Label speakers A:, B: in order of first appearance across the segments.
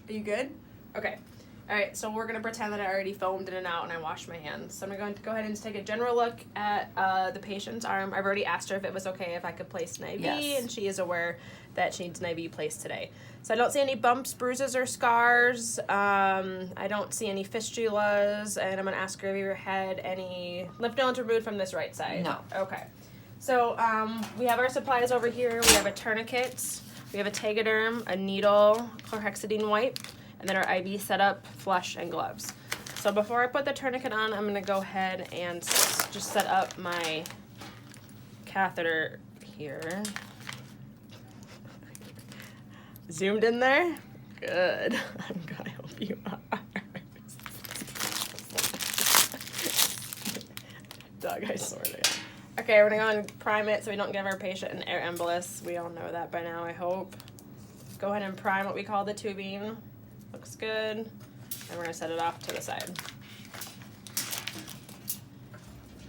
A: Are you good? Okay. All right, so we're going to pretend that I already foamed in and out and I washed my hands. So I'm going to go ahead and take a general look at the patient's arm. I've already asked her if it was okay if I could place an IV,
B: Yes.
A: and she is aware that she needs an IV placed today. So I don't see any bumps, bruises, or scars. I don't see any fistulas, and I'm going to ask her if you had any lymph nodes removed from this right side.
B: No.
A: Okay. So we have our supplies over here. We have a tourniquet, we have a tegaderm, a needle, chlorhexidine wipe, and then our IV setup, flush, and gloves. So before I put the tourniquet on, I'm going to go ahead and just set up my catheter here. Zoomed in there? Good. I'm going to help you out. Doug, I swear to God. Okay, we're going to go and prime it so we don't give our patient an air embolus. We all know that by now, I hope. Go ahead and prime what we call the tubing. Looks good. And we're going to set it off to the side.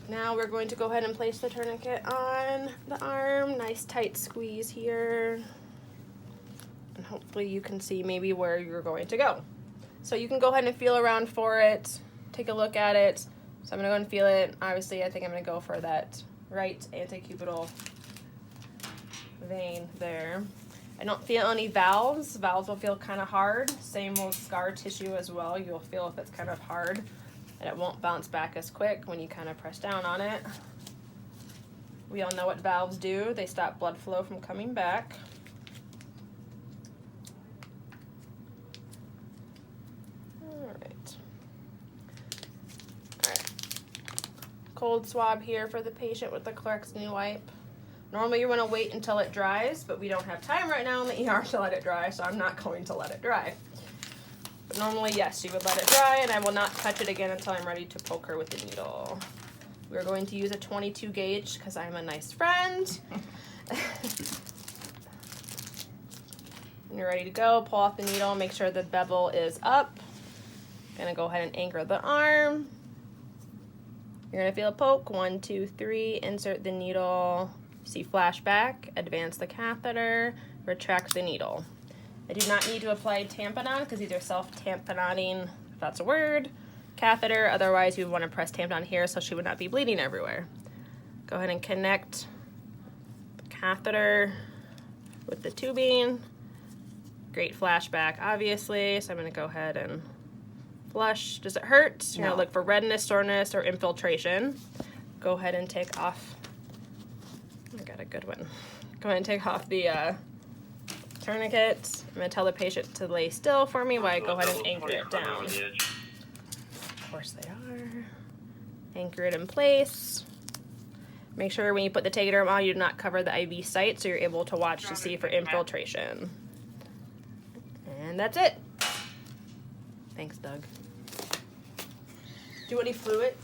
A: Now we're going to go ahead and place the tourniquet on the arm. Nice tight squeeze here. And hopefully you can see maybe where you're going to go. So you can go ahead and feel around for it. Take a look at it. So I'm going to go and feel it. Obviously, I think I'm going to go for that right antecubital vein there. I don't feel any valves. Valves will feel kind of hard. Same with scar tissue as well. You'll feel if it's kind of hard, and it won't bounce back as quick when you kind of press down on it. We all know what valves do. They stop blood flow from coming back. All right. Cold swab here for the patient with the chlorhexidine wipe. Normally you want to wait until it dries, but we don't have time right now in the ER to let it dry, so I'm not going to let it dry. But normally, yes, you would let it dry, and I will not touch it again until I'm ready to poke her with the needle. We're going to use a 22 gauge because I'm a nice friend. When you're ready to go, pull off the needle, make sure the bevel is up. Gonna go ahead and anchor the arm. You're gonna feel a poke. 1, 2, 3. Insert the needle. See flashback. Advance the catheter. Retract the needle. I do not need to apply tamponade because these are self-tamponating, if that's a word, catheter. Otherwise, you would want to press tampon here so she would not be bleeding everywhere. Go ahead and connect the catheter with the tubing. Great flashback, obviously. So I'm going to go ahead and flush. Does it hurt? You're going to look for redness, soreness, or infiltration. Go ahead and take off. I got a good one. Go ahead and take off the tourniquet. I'm going to tell the patient to lay still for me while I go ahead and anchor it down. Of course they are. Anchor it in place. Make sure when you put the tegaderm on, you do not cover the IV site so you're able to watch to see for infiltration. And that's it. Thanks, Doug. Do you want any fluid?